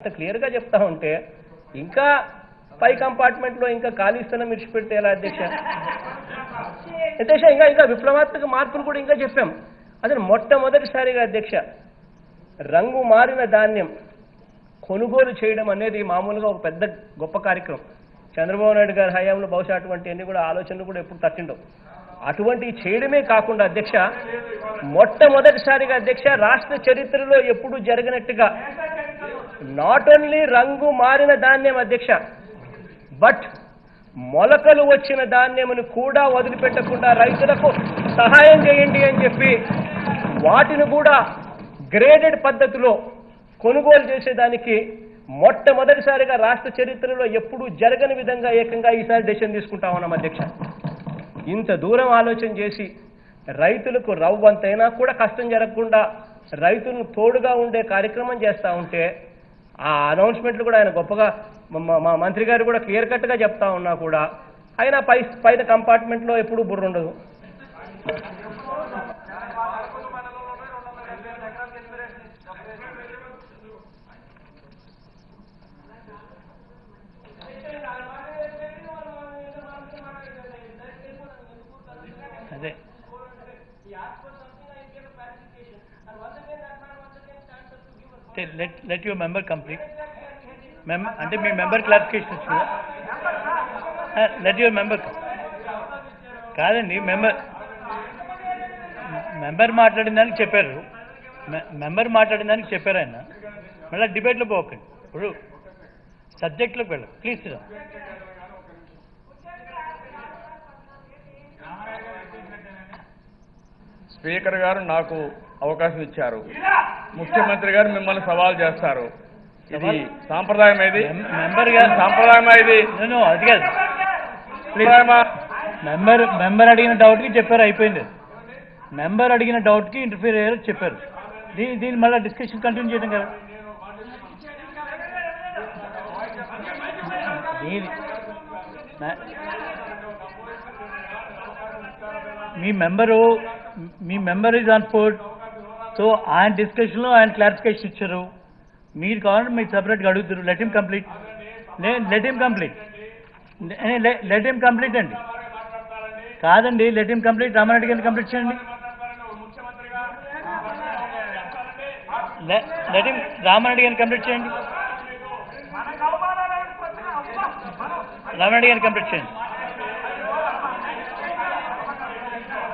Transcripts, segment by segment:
ఇంత క్లియర్గా చెప్తా ఉంటే ఇంకా పై కంపార్ట్మెంట్లో ఇంకా ఖాళీ స్థలం విడిచిపెడితే ఎలా అధ్యక్ష? అధ్యక్ష ఇంకా విప్లవాత్మక మార్పులు కూడా ఇంకా చెప్పాం. అసలు మొట్టమొదటిసారిగా అధ్యక్ష రంగు మారిన ధాన్యం కొనుగోలు చేయడం అనేది మామూలుగా ఒక పెద్ద గొప్ప కార్యక్రమం. చంద్రబాబు నాయుడు గారి హయాంలో బహుశా అటువంటి కూడా ఆలోచనలు కూడా ఎప్పుడు తట్టిండవు. అటువంటి చేయడమే కాకుండా అధ్యక్ష మొట్టమొదటిసారిగా అధ్యక్ష రాష్ట్ర చరిత్రలో ఎప్పుడు జరగనట్టుగా నాట్ ఓన్లీ రంగు మారిన ధాన్యం అధ్యక్ష, బట్ మొలకలు వచ్చిన ధాన్యమును కూడా వదిలిపెట్టకుండా రైతులకు సహాయం చేయండి అని చెప్పి వాటిని కూడా గ్రేడెడ్ పద్ధతిలో కొనుగోలు చేసేదానికి మొట్టమొదటిసారిగా రాష్ట్ర చరిత్రలో ఎప్పుడూ జరగని విధంగా ఏకంగా ఈసారి డెసిషన్ తీసుకుంటా ఉన్నాం అధ్యక్ష. ఇంత దూరం ఆలోచన చేసి రైతులకు రవ్వంతైనా కూడా కష్టం జరగకుండా రైతులను తోడుగా ఉండే కార్యక్రమం చేస్తూ ఉంటే ఆ అనౌన్స్మెంట్లు కూడా ఆయన గొప్పగా మా మంత్రి గారు కూడా క్లియర్ కట్గా చెప్తా ఉన్నా కూడా ఆయన పైన కంపార్ట్మెంట్లో ఎప్పుడూ బుర్ర ఉండదు. అదే let your member complete. అంటే మీ మెంబర్ క్లారిఫికేషన్ వచ్చిందా? let your member కాదండి, మెంబర్ మాట్లాడిన దానికి చెప్పారు, ఆయన మళ్ళీ డిబేట్లో పోకండి. ఇప్పుడు సబ్జెక్ట్లోకి వెళ్ళండి ప్లీజ్. స్పీకర్ గారు నాకు అవకాశం ఇచ్చారు, ముఖ్యమంత్రి గారు మిమ్మల్ని సవాల్ చేస్తారు. ఇది సాంప్రదాయం, ఇది సాంప్రదాయమా? ఇది అది కాదు, మెంబర్ అడిగిన డౌట్కి చెప్పారు, అయిపోయింది. మెంబర్ అడిగిన డౌట్కి ఇంటర్ఫియర్ అయ్యారు చెప్పారు. దీన్ని మళ్ళీ డిస్కషన్ కంటిన్యూ చేయడం కదా. మీ member is on ford, so ఆయన డిస్కషన్లో ఆయన క్లారిఫికేషన్ ఇచ్చారు. మీరు కావాలంటే మీరు సపరేట్గా అడుగుతారు. లెట్ హిమ్ కంప్లీట్ అండి. కాదండి, లెట్ హిమ్ కంప్లీట్. రామారెడ్డి గారిని కంప్లీట్ చేయండి. రామారెడ్డి గారిని కంప్లీట్ చేయండి.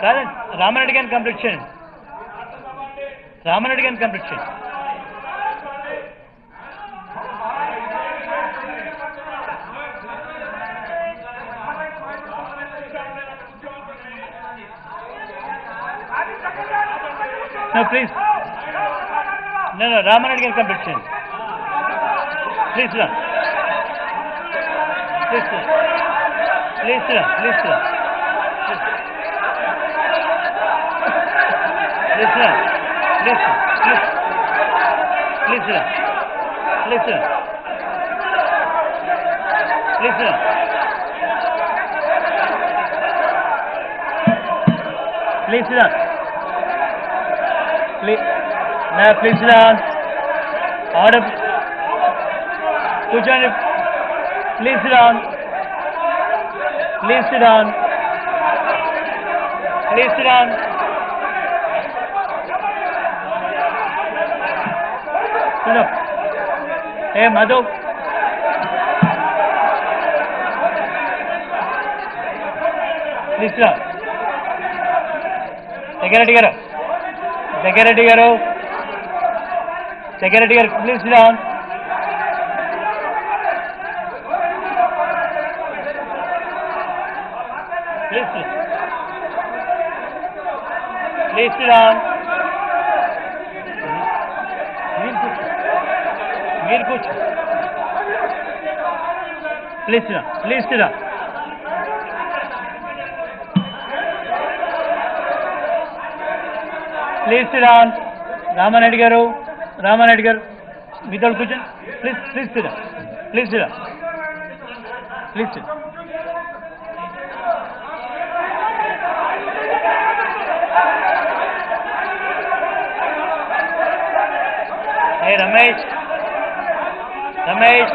కాదండి, రామారెడ్డి గారిని కంప్లీట్ చేయండి. No, please. No, Ramanand can complete change. Please run. Please run. Please run. Please run. Please run. Please run. Please run. Please run. Please run. Please run. Please run. Order. Kuchan. Please run. Please run. Please run. Look. Hey, Madhu. Please run. Security garu. Security garu, please sit down. Please sit down. Meer kuch. Please sit down. Please sit down. Please sit down. Ramanand garu, without question. Please sit down. Please sit down. Please sit. Hey Ramesh. Ramesh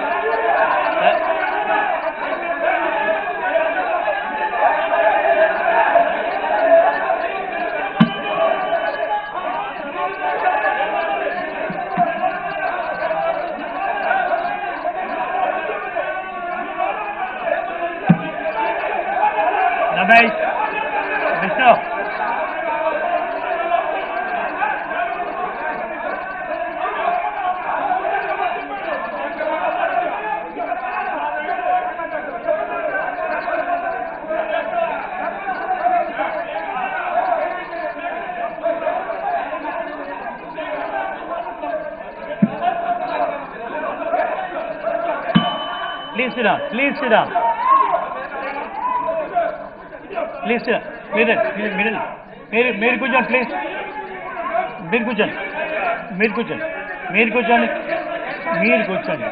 Ramesh Vishnu please Sriram please మీరు కూర్చోండి please మీరు కూర్చోండి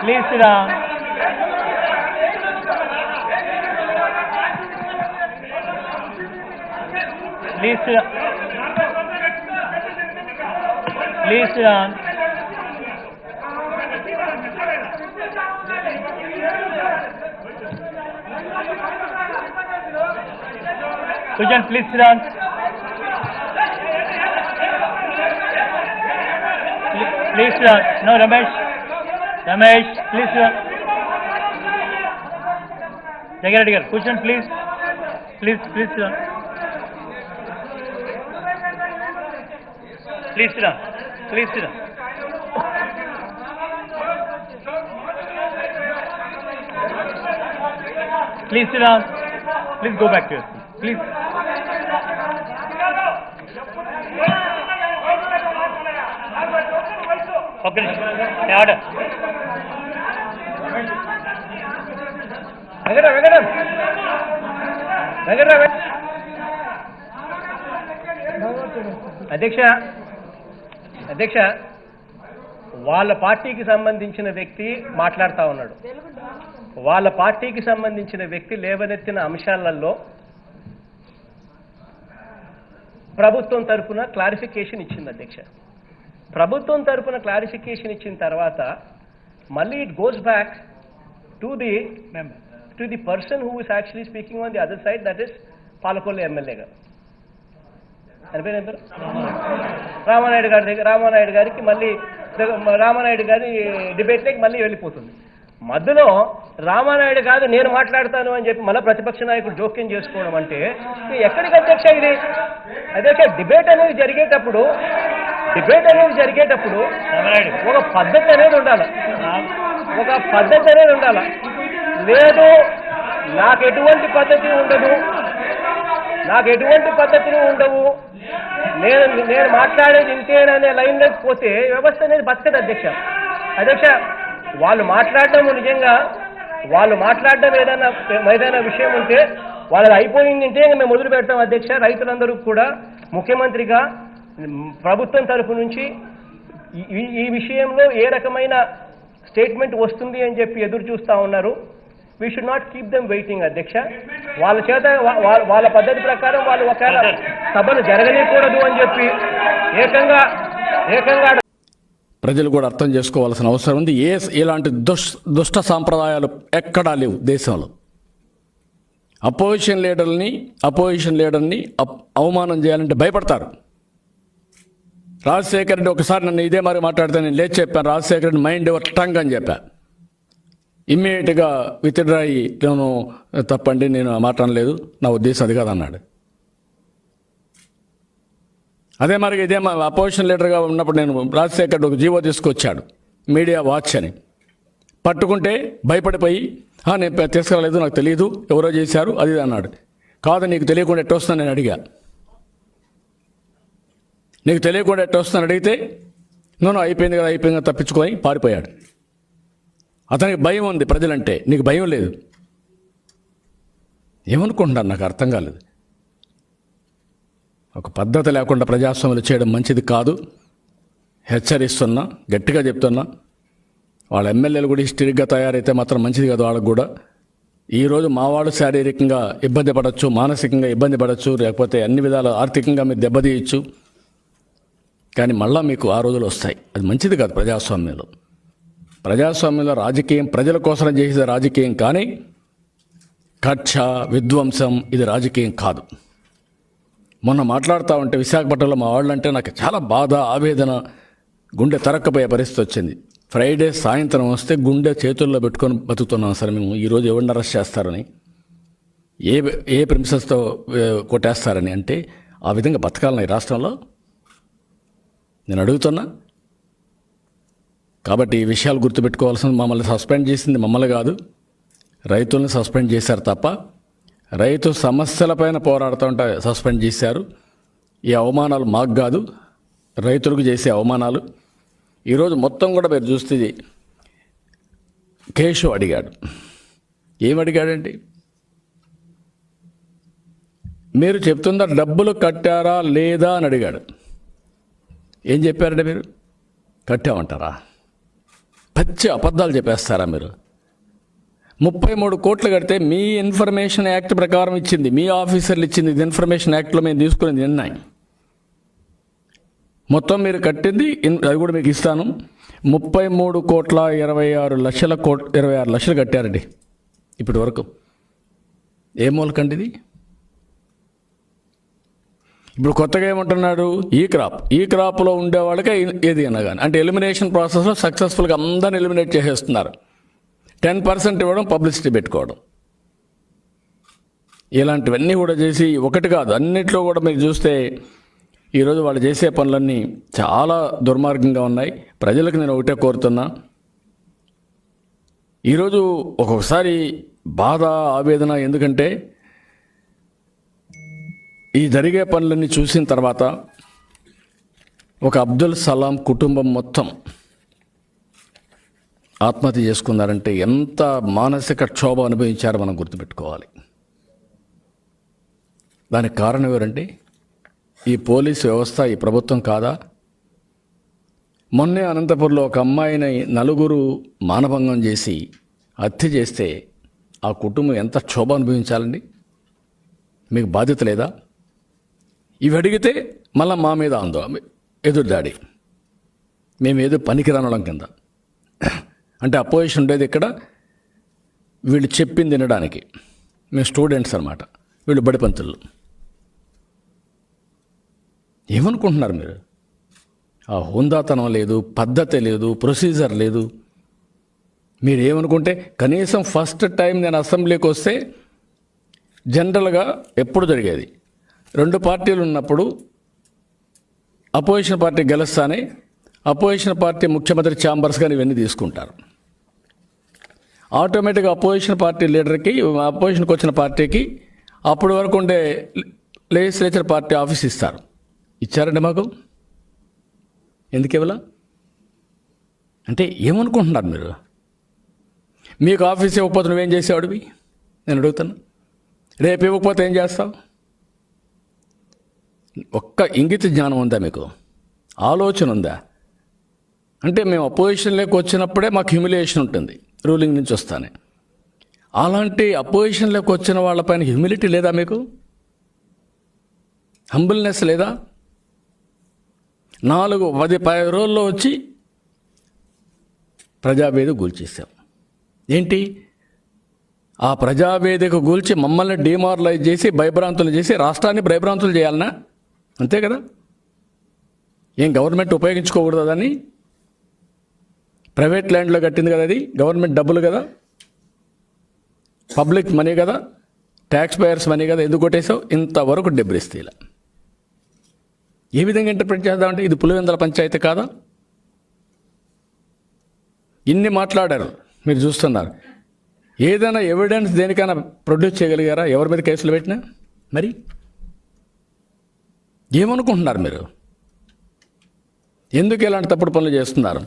please Sriram కూర్చోండి please Sriram no Ramesh please Sriram Jaggareddy గారు కూర్చోండి please Sriram please Sriram please go back to your please okay order అధ్యక్ష వాళ్ళ పార్టీకి సంబంధించిన వ్యక్తి మాట్లాడుతూ ఉన్నాడు. వాళ్ళ పార్టీకి సంబంధించిన వ్యక్తి లేవనెత్తిన అంశాలలో ప్రభుత్వం తరపున క్లారిఫికేషన్ ఇచ్చింది అధ్యక్ష. ప్రభుత్వం తరపున క్లారిఫికేషన్ ఇచ్చిన తర్వాత మళ్ళీ it goes back to the person who is actually speaking on the other side, that is Palakollu MLA గారు. అని పేరు ఎంత రామానాయుడు గారికి మళ్ళీ రామానాయుడు గారి డిబేట్లోకి మళ్ళీ వెళ్ళిపోతుంది. మధ్యలో రామానాయుడు కాదు నేను మాట్లాడతాను అని చెప్పి మళ్ళీ ప్రతిపక్ష నాయకుడు జోక్యం చేసుకోవడం అంటే ఎక్కడికి అధ్యక్ష ఇది? అధ్యక్ష డిబేట్ అనేది జరిగేటప్పుడు ఒక పద్ధతి అనేది ఉండాలి. లేదు నాకు ఎటువంటి పద్ధతులు ఉండవు, నేను మాట్లాడేది ఇంతేననే లైన్ లేకపోతే వ్యవస్థ అనేది బతకదు అధ్యక్ష. వాళ్ళు మాట్లాడడం ఏదైనా విషయం ఉంటే వాళ్ళది అయిపోయింది అంటే మేము మొదలు పెడతాం అధ్యక్ష. రైతులందరూ కూడా ముఖ్యమంత్రిగా ప్రభుత్వం తరఫు నుంచి ఈ విషయంలో ఏ రకమైన స్టేట్మెంట్ వస్తుంది అని చెప్పి ఎదురు చూస్తూ ఉన్నారు. We should not keep them waiting అధ్యక్ష. వాళ్ళ చేత వాళ్ళ పద్ధతి ప్రకారం వాళ్ళు ఒకవేళ సభను జరగలేకూడదు అని చెప్పి ఏకంగా ప్రజలు కూడా అర్థం చేసుకోవాల్సిన అవసరం ఉంది. ఇలాంటి దుష్ట సాంప్రదాయాలు ఎక్కడా లేవు దేశంలో. అపోజిషన్ లీడర్ని అవమానం చేయాలంటే భయపడతారు. రాజశేఖర్ రెడ్డి ఒకసారి నన్ను ఇదే మరి మాట్లాడితే నేను లేచి చెప్పాను, Rajasekhar Reddy mind your tongue అని చెప్పా. ఇమ్మీడియట్గా విత్డ్రా అయ్యి నేను తప్పండి, నేను మాట్లాడలేదు, నా ఉద్దేశం అది కాదన్నాడు. అదే మరి అపోజిషన్ లీడర్గా ఉన్నప్పుడు నేను రాజశేఖర్ రెడ్డి ఒక జీవో తీసుకొచ్చాడు, మీడియా వాచ్ అని. పట్టుకుంటే భయపడిపోయి నేను తీసుకురాలేదు, నాకు తెలియదు, ఎవరో చేశారు అది అన్నాడు. కాదు నీకు తెలియకుండా ఎట్ట వస్తుందని నేను అడిగా. నీకు తెలియకుండా ఎట్ట వస్తుందని అడిగితే నేను అయిపోయింది కదా తప్పించుకొని పారిపోయాడు. అతనికి భయం ఉంది ప్రజలంటే, నీకు భయం లేదు. ఏమనుకుంటున్నారు నాకు అర్థం కాలేదు. ఒక పద్ధతి లేకుండా ప్రజాస్వామ్యం చేయడం మంచిది కాదు. హెచ్చరిస్తున్నా, గట్టిగా చెప్తున్నా. వాళ్ళ ఎమ్మెల్యేలు కూడా హిస్టరిక్గా తయారైతే మాత్రం మంచిది కాదు వాళ్ళకు కూడా. ఈరోజు మావాడు శారీరకంగా ఇబ్బంది పడవచ్చు, మానసికంగా ఇబ్బంది పడవచ్చు, లేకపోతే అన్ని విధాలు ఆర్థికంగా మీరు దెబ్బతీయచ్చు. కానీ మళ్ళా మీకు ఆ రోజులు వస్తాయి. అది మంచిది కాదు ప్రజాస్వామ్యంలో. ప్రజాస్వామ్యంలో రాజకీయం ప్రజల కోసం చేసే రాజకీయం, కానీ కక్ష, విధ్వంసం ఇది రాజకీయం కాదు. మొన్న మాట్లాడుతూ ఉంటే విశాఖపట్నంలో మా వాళ్ళంటే నాకు చాలా బాధ, ఆవేదన, గుండె తరక్కపోయే పరిస్థితి వచ్చింది. ఫ్రైడే సాయంత్రం వస్తే గుండె చేతుల్లో పెట్టుకొని బతుకుతున్నాం సార్ మేము. ఈరోజు ఎవరిని అరెస్ట్ చేస్తారని, ఏ ప్రిన్సెస్తో కొట్టేస్తారని. అంటే ఆ విధంగా బతకాలని ఈ రాష్ట్రంలో నేను అడుగుతున్నా. కాబట్టి ఈ విషయాలు గుర్తుపెట్టుకోవాల్సింది, మమ్మల్ని సస్పెండ్ చేసింది మమ్మల్ని కాదు, రైతుల్ని సస్పెండ్ చేశారు తప్ప. రైతు సమస్యలపైన పోరాడుతుంటే సస్పెండ్ చేశారు. ఈ అవమానాలు మాకు కాదు, రైతులకు చేసే అవమానాలు. ఈరోజు మొత్తం కూడా మీరు చూస్తే కేశవ్ అడిగాడు. ఏమడిగాడండి? మీరు చెప్తున్న డబ్బులు కట్టారా లేదా అని అడిగాడు. ఏం చెప్పారంటే మీరు? కట్టామంటారా? పచ్చి అబద్ధాలు చెప్పేస్తారా మీరు? 33 కోట్లు కడితే మీ ఇన్ఫర్మేషన్ యాక్ట్ ప్రకారం ఇచ్చింది, మీ ఆఫీసర్లు ఇచ్చింది. ఇది ఇన్ఫర్మేషన్ యాక్ట్లో మేము తీసుకునేది నిర్ణయం. మొత్తం మీరు కట్టింది అది కూడా మీకు ఇస్తాను. 33,26 లక్షలు కట్టారండి ఇప్పటి వరకు. ఏ మూలకండి ఇది? ఇప్పుడు కొత్తగా ఏమంటున్నాడు? ఈ క్రాప్లో ఉండే వాళ్ళకే ఏది అయినా కానీ, అంటే ఎలిమినేషన్ ప్రాసెస్లో సక్సెస్ఫుల్గా అందరిని ఎలిమినేట్ చేసేస్తున్నారు. 10% ఇవ్వడం, పబ్లిసిటీ పెట్టుకోవడం, ఇలాంటివన్నీ కూడా చేసి, ఒకటి కాదు అన్నిట్లో కూడా మీరు చూస్తే ఈరోజు వాళ్ళు చేసే పనులన్నీ చాలా దుర్మార్గంగా ఉన్నాయి. ప్రజలకు నేను ఒకటే కోరుతున్నా, ఈరోజు ఒక్కొక్కసారి బాధ, ఆవేదన. ఎందుకంటే ఈ జరిగే పనులన్నీ చూసిన తర్వాత ఒక అబ్దుల్ సలాం కుటుంబం మొత్తం ఆత్మహత్య చేసుకున్నారంటే ఎంత మానసిక క్షోభ అనుభవించారో మనం గుర్తుపెట్టుకోవాలి. దానికి కారణం ఎవరండి? ఈ పోలీసు వ్యవస్థ, ఈ ప్రభుత్వం కాదా? మొన్నే అనంతపురంలో ఒక అమ్మాయిని 4 మానభంగం చేసి హత్య చేస్తే ఆ కుటుంబం ఎంత క్షోభ అనుభవించాలండి? మీకు బాధ్యత లేదా? ఇవి అడిగితే మళ్ళీ మా మీద ఆందోళన, ఎదురుదాడి, మేమేదో పనికిరానడం కింద. అంటే అపోజిషన్ ఉండేది ఇక్కడ, వీళ్ళు చెప్పింది వినడానికి. మేము స్టూడెంట్స్ అన్నమాట, వీళ్ళు బడిపంతులు. ఏమనుకుంటున్నారు మీరు? ఆ హుందాతనం లేదు, పద్ధతి లేదు, ప్రొసీజర్ లేదు. మీరు ఏమనుకుంటే కనీసం ఫస్ట్ టైం నేను అసెంబ్లీకి వస్తే జనరల్గా ఎప్పుడు జరిగేది, 2 పార్టీలు ఉన్నప్పుడు అపోజిషన్ పార్టీ గెలుస్తానే అపోజిషన్ పార్టీ ముఖ్యమంత్రి ఛాంబర్స్ కానీ ఇవన్నీ తీసుకుంటారు. ఆటోమేటిక్గా అపోజిషన్ పార్టీ లీడర్కి, అపోజిషన్కి వచ్చిన పార్టీకి అప్పటి వరకు ఉండే లెజిస్లేచర్ పార్టీ ఆఫీస్ ఇస్తారు. ఇచ్చారండి మాకు. ఎందుకు ఇవ్వాల? అంటే ఏమనుకుంటున్నారు మీరు? మీకు ఆఫీస్ ఇవ్వకపోతే నువ్వేం చేసేవాడివి నేను అడుగుతాను. రేపు ఇవ్వకపోతే ఏం చేస్తావు? ఒక్క ఇంగిత జ్ఞానం ఉందా మీకు? ఆలోచన ఉందా? అంటే మేము అపోజిషన్లోకి వచ్చినప్పుడే మాకు హ్యూమిలియేషన్ ఉంటుంది, రూలింగ్ నుంచి వస్తానే. అలాంటి అపోజిషన్లోకి వచ్చిన వాళ్ళపైన హ్యూమిలిటీ లేదా మీకు? హంబుల్నెస్ లేదా? 10 రోజుల్లో వచ్చి ప్రజావేదిక కూల్చేసాం. ఏంటి? ఆ ప్రజావేదిక కూల్చి మమ్మల్ని డిమారలైజ్ చేసి, భయభ్రాంతులు చేసి, రాష్ట్రాన్ని భయభ్రాంతులు చేయాలనా? అంతే కదా? ఏం గవర్నమెంట్ ఉపయోగించుకోకూడదు దాన్ని? ప్రైవేట్ ల్యాండ్లో కట్టింది కదా, అది గవర్నమెంట్ డబ్బులు కదా, పబ్లిక్ మనీ కదా, ట్యాక్స్ పేయర్స్ మనీ కదా, ఎందుకు కొట్టేసావు? ఇంతవరకు డెబ్రిస్తీలా. ఏ విధంగా ఇంటర్ప్రిట్ చేద్దామంటే ఇది పులివెందుల పంచాయతీ కాదా? ఇన్ని మాట్లాడారు, మీరు చూస్తున్నారు. ఏదైనా ఎవిడెన్స్ దేనికైనా ప్రొడ్యూస్ చేయగలిగారా? ఎవరి మీద కేసులు పెట్టినా? మరి ఏమనుకుంటున్నారు మీరు? ఎందుకు ఇలాంటి తప్పుడు పనులు చేస్తున్నారు?